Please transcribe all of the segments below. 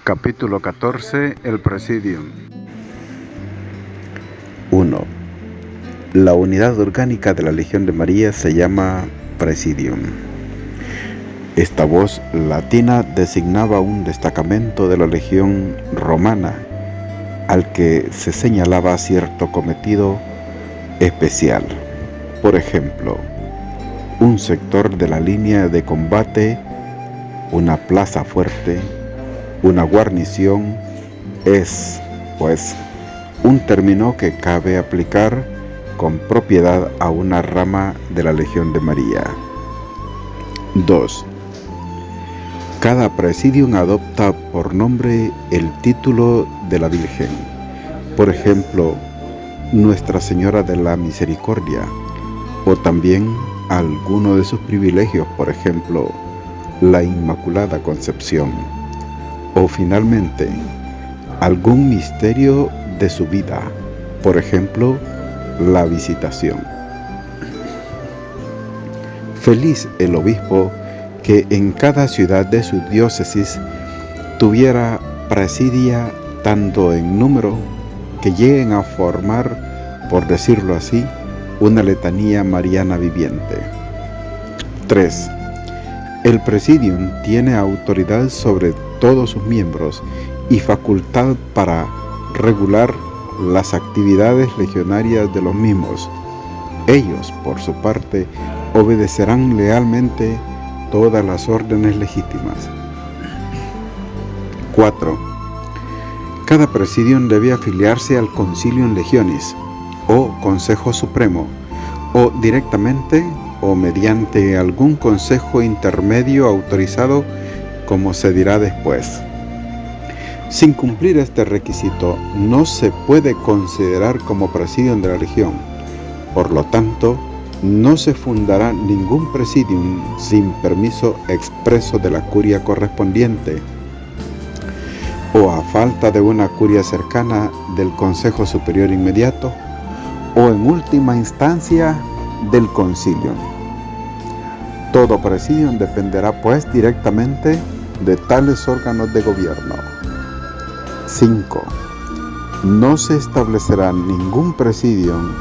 Capítulo 14. El Presidium. 1. La unidad orgánica de la Legión de María se llama Presidium. Esta voz latina designaba un destacamento de la Legión romana al que se señalaba cierto cometido especial. Por ejemplo, un sector de la línea de combate, una plaza fuerte, una guarnición es, pues, un término que cabe aplicar con propiedad a una rama de la Legión de María. 2. Cada presidium adopta por nombre el título de la Virgen. Por ejemplo, Nuestra Señora de la Misericordia, o también alguno de sus privilegios, por ejemplo, la Inmaculada Concepción, o finalmente, algún misterio de su vida, por ejemplo, la Visitación. Feliz el obispo que en cada ciudad de su diócesis tuviera presidia tanto en número que lleguen a formar, por decirlo así, una letanía mariana viviente. 3. El presidium tiene autoridad sobre todos sus miembros y facultad para regular las actividades legionarias de los mismos. Ellos, por su parte, obedecerán lealmente todas las órdenes legítimas. 4. Cada presidium debe afiliarse al Concilium Legionis, o Consejo Supremo, o directamente o mediante algún consejo intermedio autorizado, como se dirá después. Sin cumplir este requisito, no se puede considerar como presidium de la Legión. Por lo tanto, no se fundará ningún presidium sin permiso expreso de la curia correspondiente, o a falta de una curia cercana del Consejo Superior inmediato, o en última instancia del Concilium. Todo presidium dependerá pues directamente de tales órganos de gobierno. 5. No se establecerá ningún presidium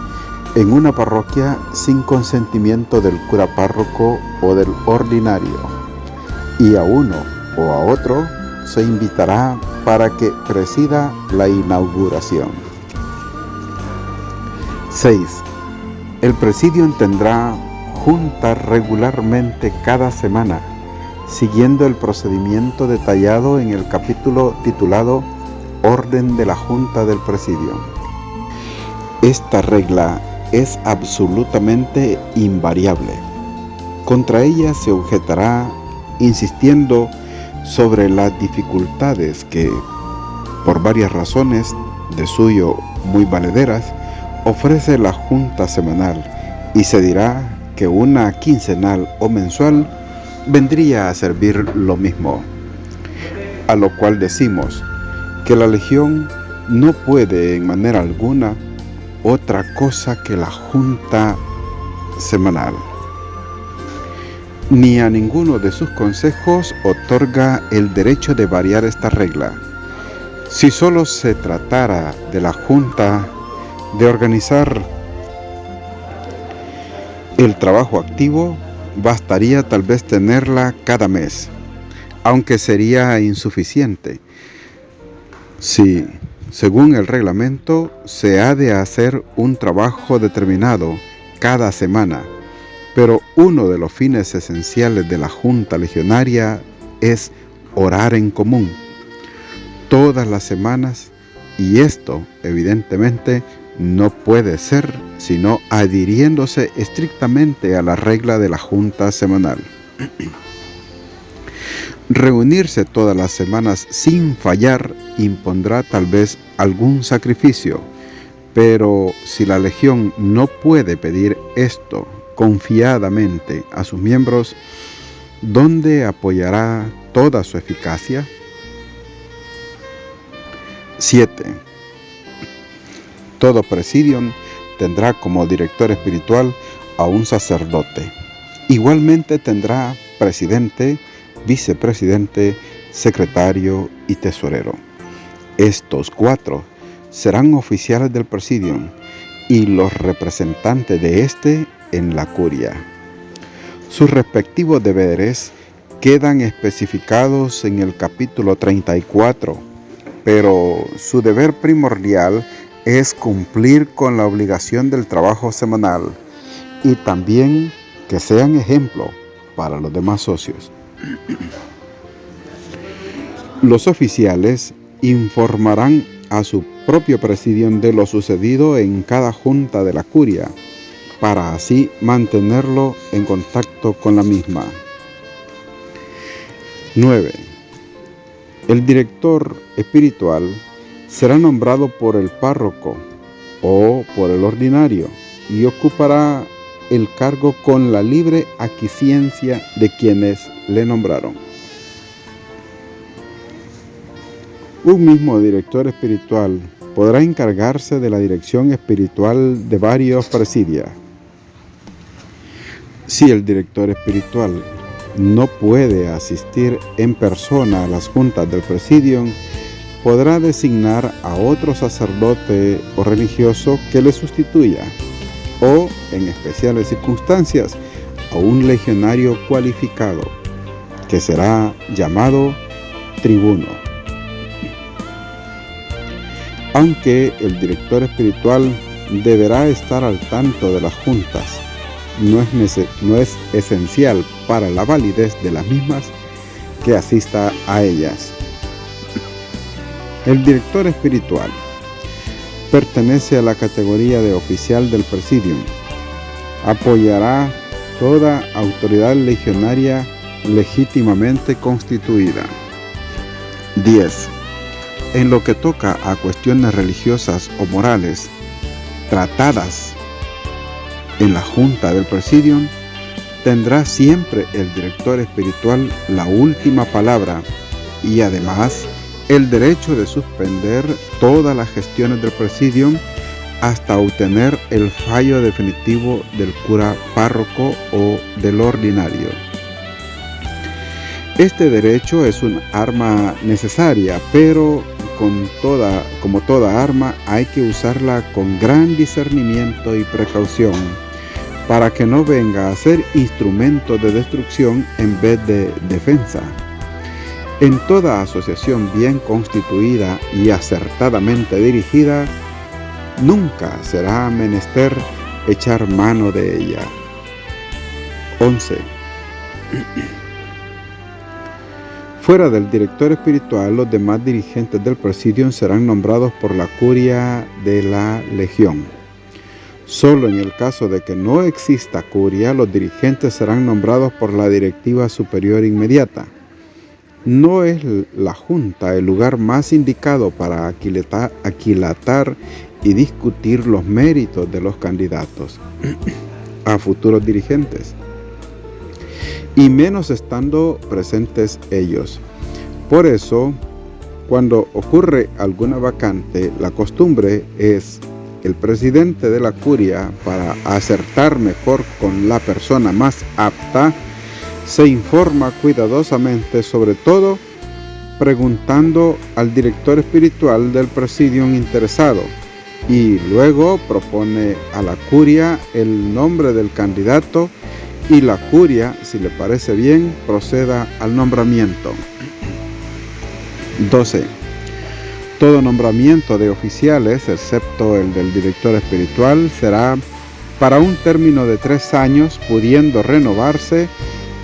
en una parroquia sin consentimiento del cura párroco o del ordinario, y a uno o a otro se invitará para que presida la inauguración. 6. El presidium tendrá junta regularmente cada semana, siguiendo el procedimiento detallado en el capítulo titulado Orden de la Junta del Presidium. Esta regla es absolutamente invariable. Contra ella se objetará insistiendo sobre las dificultades que, por varias razones de suyo muy valederas, ofrece la Junta semanal, y se dirá que una quincenal o mensual vendría a servir lo mismo. A lo cual decimos que la Legión no puede en manera alguna otra cosa que la Junta semanal. Ni a ninguno de sus consejos otorga el derecho de variar esta regla. Si solo se tratara de la Junta de organizar el trabajo activo, bastaría tal vez tenerla cada mes, aunque sería insuficiente. Si, según el reglamento, se ha de hacer un trabajo determinado cada semana, pero uno de los fines esenciales de la Junta Legionaria es orar en común todas las semanas, y esto, evidentemente, no puede ser sino adhiriéndose estrictamente a la regla de la Junta semanal. Reunirse todas las semanas sin fallar impondrá tal vez algún sacrificio, pero si la Legión no puede pedir esto confiadamente a sus miembros, ¿dónde apoyará toda su eficacia? 7. Todo presidium tendrá como director espiritual a un sacerdote. Igualmente tendrá presidente, vicepresidente, secretario y tesorero. Estos 4 serán oficiales del Presidium y los representantes de este en la curia. Sus respectivos deberes quedan especificados en el capítulo 34, pero su deber primordial es cumplir con la obligación del trabajo semanal y también que sean ejemplo para los demás socios. Los oficiales informarán a su propio presidium de lo sucedido en cada junta de la curia, para así mantenerlo en contacto con la misma. 9. El director espiritual será nombrado por el párroco o por el ordinario y ocupará el cargo con la libre aquiescencia de quienes le nombraron. Un mismo director espiritual podrá encargarse de la dirección espiritual de varios presidios. Si el director espiritual no puede asistir en persona a las juntas del presidium, podrá designar a otro sacerdote o religioso que le sustituya, o, en especiales circunstancias, a un legionario cualificado, que será llamado tribuno. Aunque el director espiritual deberá estar al tanto de las juntas, no es esencial para la validez de las mismas que asista a ellas. El director espiritual pertenece a la categoría de oficial del Presidium. Apoyará toda autoridad legionaria legítimamente constituida. 10. En lo que toca a cuestiones religiosas o morales tratadas en la junta del Presidium, tendrá siempre el director espiritual la última palabra y además el derecho de suspender todas las gestiones del Presidium hasta obtener el fallo definitivo del cura párroco o del ordinario. Este derecho es un arma necesaria, pero como toda arma hay que usarla con gran discernimiento y precaución para que no venga a ser instrumento de destrucción en vez de defensa. En toda asociación bien constituida y acertadamente dirigida, nunca será menester echar mano de ella. 11. Fuera del director espiritual, los demás dirigentes del Presidium serán nombrados por la curia de la legión. Solo en el caso de que no exista curia, los dirigentes serán nombrados por la directiva superior inmediata. No es la junta el lugar más indicado para aquilatar y discutir los méritos de los candidatos a futuros dirigentes, y menos estando presentes ellos. Por eso, cuando ocurre alguna vacante, la costumbre es el presidente de la curia, para acertar mejor con la persona más apta, se informa cuidadosamente, sobre todo preguntando al director espiritual del presidium interesado, y luego propone a la curia el nombre del candidato y la curia, si le parece bien, proceda al nombramiento. 12. Todo nombramiento de oficiales, excepto el del director espiritual, será para un término de 3 años, pudiendo renovarse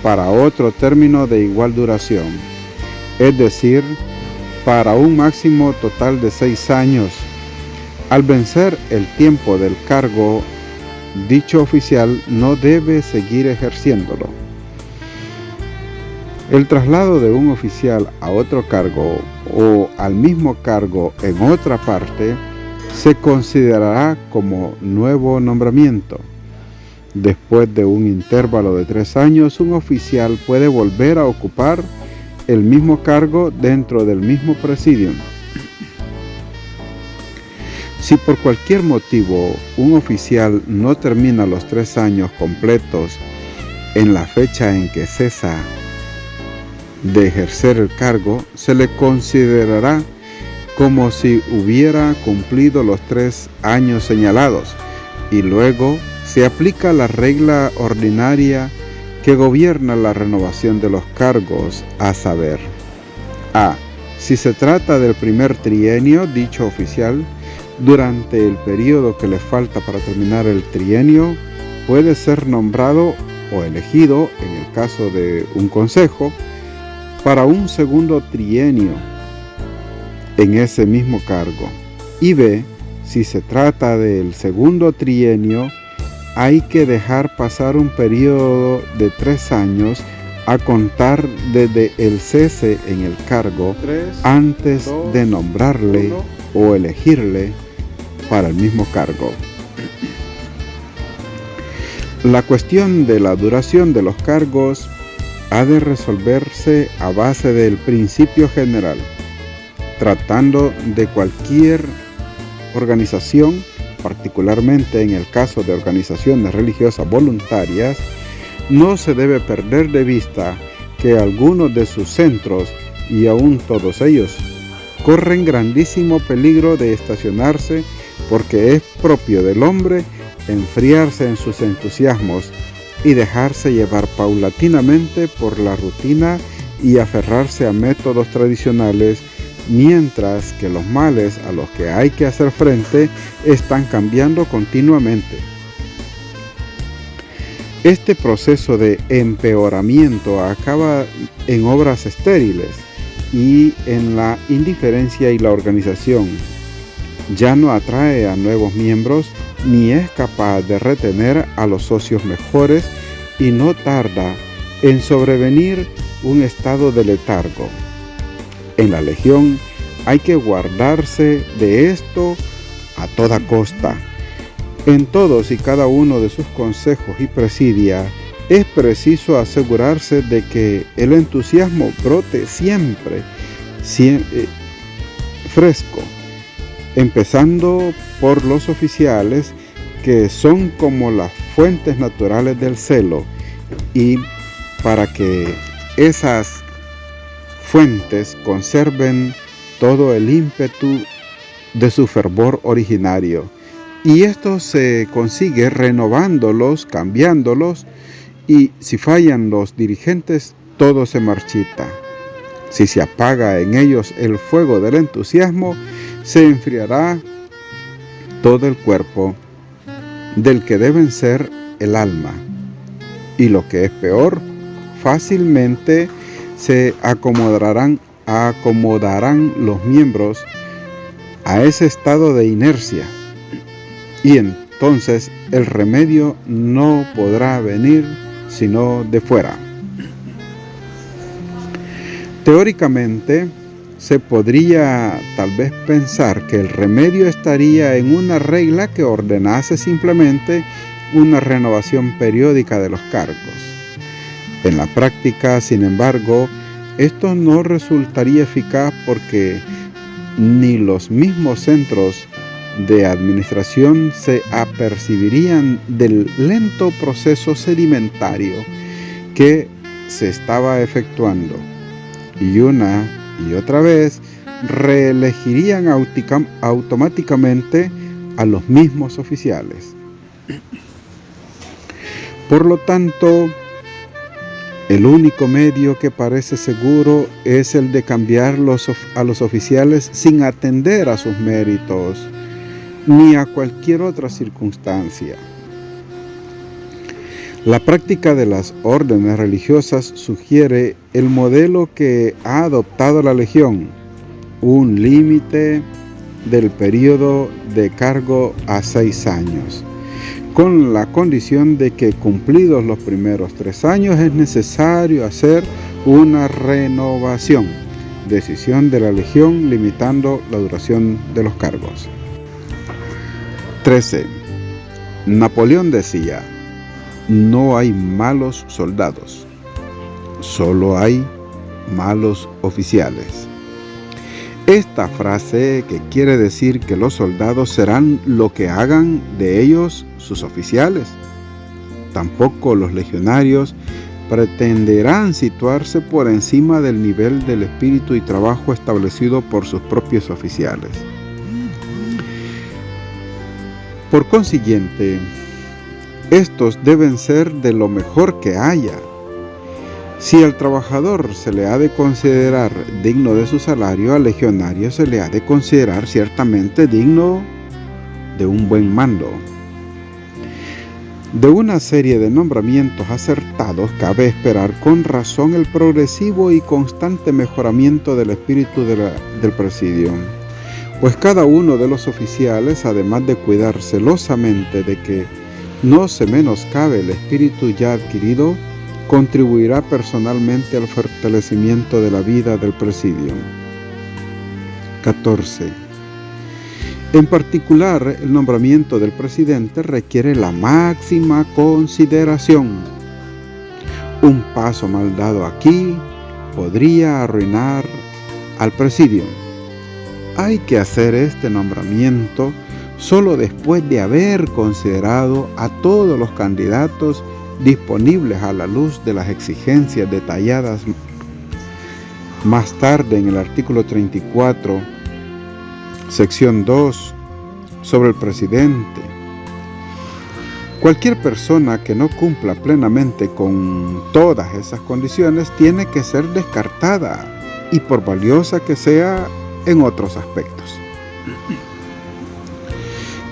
para otro término de igual duración, es decir, para un máximo total de 6 años. Al vencer el tiempo del cargo, dicho oficial no debe seguir ejerciéndolo. El traslado de un oficial a otro cargo o al mismo cargo en otra parte se considerará como nuevo nombramiento. Después de un intervalo de 3 años, un oficial puede volver a ocupar el mismo cargo dentro del mismo presidium. Si por cualquier motivo un oficial no termina los 3 años completos en la fecha en que cesa de ejercer el cargo, se le considerará como si hubiera cumplido los 3 años señalados, y luego se aplica la regla ordinaria que gobierna la renovación de los cargos, a saber: a. Si se trata del primer trienio, dicho oficial, durante el periodo que le falta para terminar el trienio, puede ser nombrado o elegido, en el caso de un consejo, para un segundo trienio en ese mismo cargo. Y b. Si se trata del segundo trienio, hay que dejar pasar un periodo de 3 años a contar desde el cese en el cargo, antes de nombrarle o elegirle para el mismo cargo. La cuestión de la duración de los cargos ha de resolverse a base del principio general, tratando de cualquier organización, particularmente en el caso de organizaciones religiosas voluntarias. No se debe perder de vista que algunos de sus centros, y aún todos ellos, corren grandísimo peligro de estacionarse, porque es propio del hombre enfriarse en sus entusiasmos y dejarse llevar paulatinamente por la rutina y aferrarse a métodos tradicionales, mientras que los males a los que hay que hacer frente están cambiando continuamente. Este proceso de empeoramiento acaba en obras estériles y en la indiferencia, y la organización ya no atrae a nuevos miembros ni es capaz de retener a los socios mejores, y no tarda en sobrevenir un estado de letargo. En la Legión hay que guardarse de esto a toda costa. En todos y cada uno de sus consejos y presidia es preciso asegurarse de que el entusiasmo brote siempre fresco, empezando por los oficiales, que son como las fuentes naturales del celo, y para que esas fuentes conserven todo el ímpetu de su fervor originario. Y esto se consigue renovándolos, cambiándolos, y si fallan los dirigentes, todo se marchita. Si se apaga en ellos el fuego del entusiasmo, se enfriará todo el cuerpo, del que deben ser el alma. Y lo que es peor, fácilmente se acomodarán los miembros a ese estado de inercia, y entonces el remedio no podrá venir sino de fuera. Teóricamente, se podría tal vez pensar que el remedio estaría en una regla que ordenase simplemente una renovación periódica de los cargos. En la práctica, sin embargo, esto no resultaría eficaz, porque ni los mismos centros de administración se apercibirían del lento proceso sedimentario que se estaba efectuando, y una y otra vez reelegirían automáticamente a los mismos oficiales. Por lo tanto, el único medio que parece seguro es el de cambiar a los oficiales sin atender a sus méritos ni a cualquier otra circunstancia. La práctica de las órdenes religiosas sugiere el modelo que ha adoptado la Legión: un límite del periodo de cargo a 6 años, con la condición de que, cumplidos los primeros 3 años, es necesario hacer una renovación. Decisión de la Legión limitando la duración de los cargos. 13. Napoleón decía: no hay malos soldados, solo hay malos oficiales. Esta frase, que quiere decir que los soldados serán lo que hagan de ellos sus oficiales. Tampoco los legionarios pretenderán situarse por encima del nivel del espíritu y trabajo establecido por sus propios oficiales. Por consiguiente, estos deben ser de lo mejor que haya. Si al trabajador se le ha de considerar digno de su salario, al legionario se le ha de considerar ciertamente digno de un buen mando. De una serie de nombramientos acertados cabe esperar con razón el progresivo y constante mejoramiento del espíritu del presidio, pues cada uno de los oficiales, además de cuidar celosamente de que no se menoscabe el espíritu ya adquirido, contribuirá personalmente al fortalecimiento de la vida del presidio. 14. En particular, el nombramiento del presidente requiere la máxima consideración. Un paso mal dado aquí podría arruinar al presidio. Hay que hacer este nombramiento solo después de haber considerado a todos los candidatos disponibles a la luz de las exigencias detalladas más tarde en el artículo 34, sección 2, sobre el presidente. Cualquier persona que no cumpla plenamente con todas esas condiciones tiene que ser descartada, y por valiosa que sea en otros aspectos.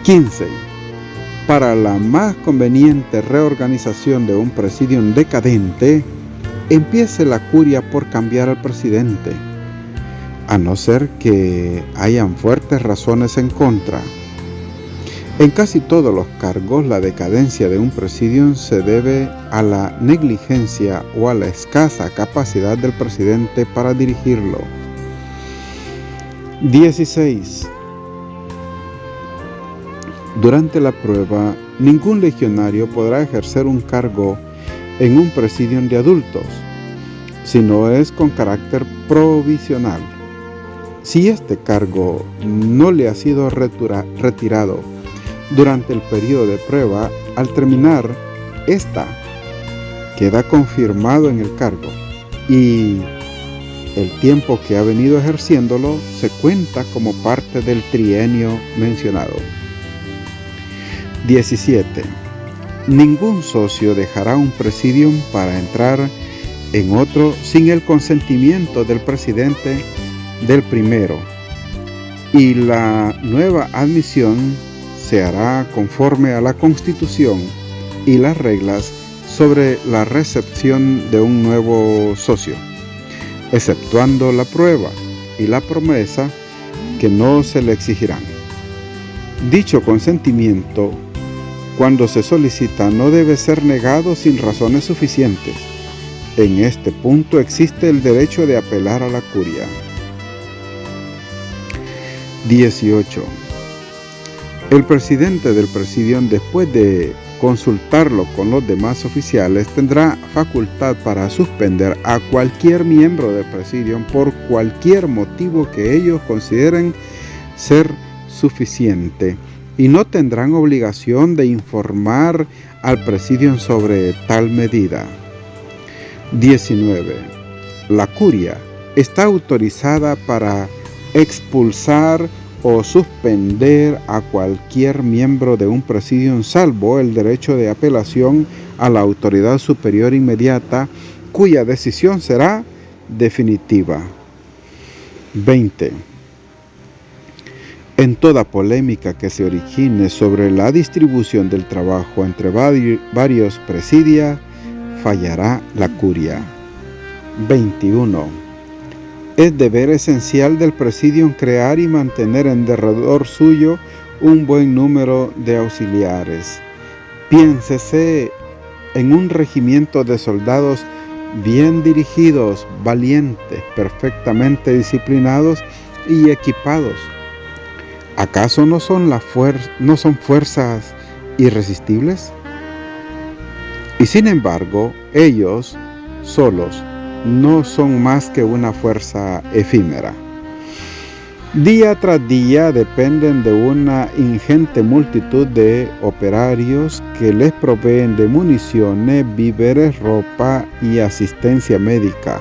15. Para la más conveniente reorganización de un presidium decadente, empiece la curia por cambiar al presidente, a no ser que hayan fuertes razones en contra. En casi todos los cargos, la decadencia de un presidium se debe a la negligencia o a la escasa capacidad del presidente para dirigirlo. 16. Durante la prueba, ningún legionario podrá ejercer un cargo en un presidium de adultos, si no es con carácter provisional. Si este cargo no le ha sido retirado durante el periodo de prueba, al terminar esta, queda confirmado en el cargo y el tiempo que ha venido ejerciéndolo se cuenta como parte del trienio mencionado. 17. Ningún socio dejará un presidium para entrar en otro sin el consentimiento del presidente del primero, y la nueva admisión se hará conforme a la Constitución y las reglas sobre la recepción de un nuevo socio, exceptuando la prueba y la promesa que no se le exigirán. Dicho consentimiento, cuando se solicita, no debe ser negado sin razones suficientes. En este punto existe el derecho de apelar a la curia. 18. El presidente del presidium, después de consultarlo con los demás oficiales, tendrá facultad para suspender a cualquier miembro del presidium por cualquier motivo que ellos consideren ser suficiente, y no tendrán obligación de informar al presidium sobre tal medida. 19. La curia está autorizada para expulsar o suspender a cualquier miembro de un presidium, salvo el derecho de apelación a la autoridad superior inmediata, cuya decisión será definitiva. 20. En toda polémica que se origine sobre la distribución del trabajo entre varios presidia, fallará la curia. 21. Es deber esencial del presidium crear y mantener en derredor suyo un buen número de auxiliares. Piénsese en un regimiento de soldados bien dirigidos, valientes, perfectamente disciplinados y equipados. ¿Acaso no son fuerzas irresistibles? Y sin embargo, ellos solos no son más que una fuerza efímera. Día tras día dependen de una ingente multitud de operarios que les proveen de municiones, víveres, ropa y asistencia médica.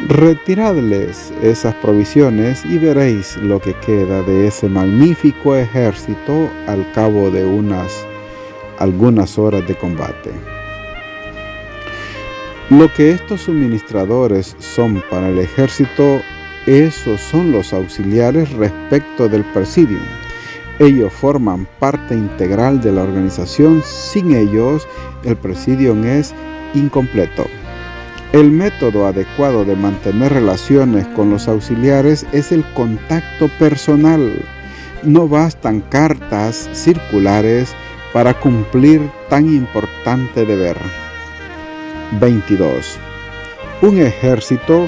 Retiradles esas provisiones y veréis lo que queda de ese magnífico ejército al cabo de algunas horas de combate. Lo que estos suministradores son para el ejército, esos son los auxiliares respecto del Presidium. Ellos forman parte integral de la organización. Sin ellos, el Presidium es incompleto. El método adecuado de mantener relaciones con los auxiliares es el contacto personal. No bastan cartas circulares para cumplir tan importante deber. 22. Un ejército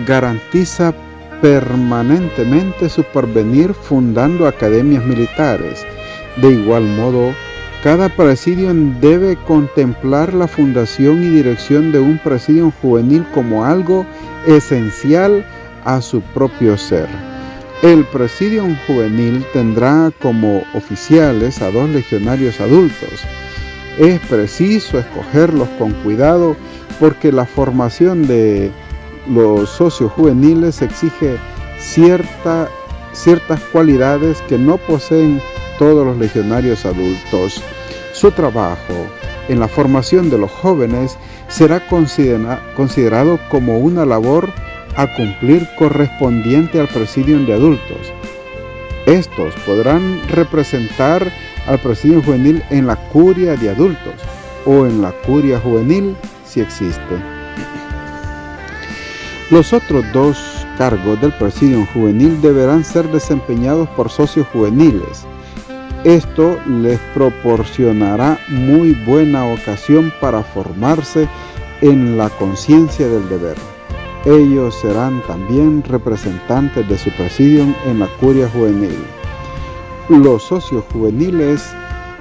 garantiza permanentemente su porvenir fundando academias militares. De igual modo, cada presidium debe contemplar la fundación y dirección de un presidium juvenil como algo esencial a su propio ser. El presidium juvenil tendrá como oficiales a 2 legionarios adultos. Es preciso escogerlos con cuidado porque la formación de los socios juveniles exige ciertas cualidades que no poseen todos los legionarios adultos. Su trabajo en la formación de los jóvenes será considerado como una labor a cumplir correspondiente al presidium de adultos. Estos podrán representar al presidium juvenil en la curia de adultos o en la curia juvenil si existe. Los otros 2 cargos del presidium juvenil deberán ser desempeñados por socios juveniles. Esto les proporcionará muy buena ocasión para formarse en la conciencia del deber. Ellos serán también representantes de su presidium en la curia juvenil. Los socios juveniles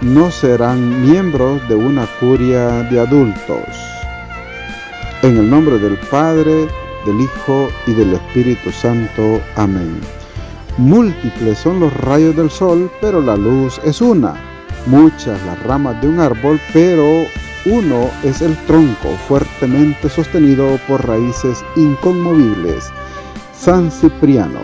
no serán miembros de una curia de adultos. En el nombre del Padre, del Hijo y del Espíritu Santo. Amén. Múltiples son los rayos del sol, pero la luz es una. Muchas las ramas de un árbol, pero uno es el tronco, fuertemente sostenido por raíces inconmovibles. San Cipriano.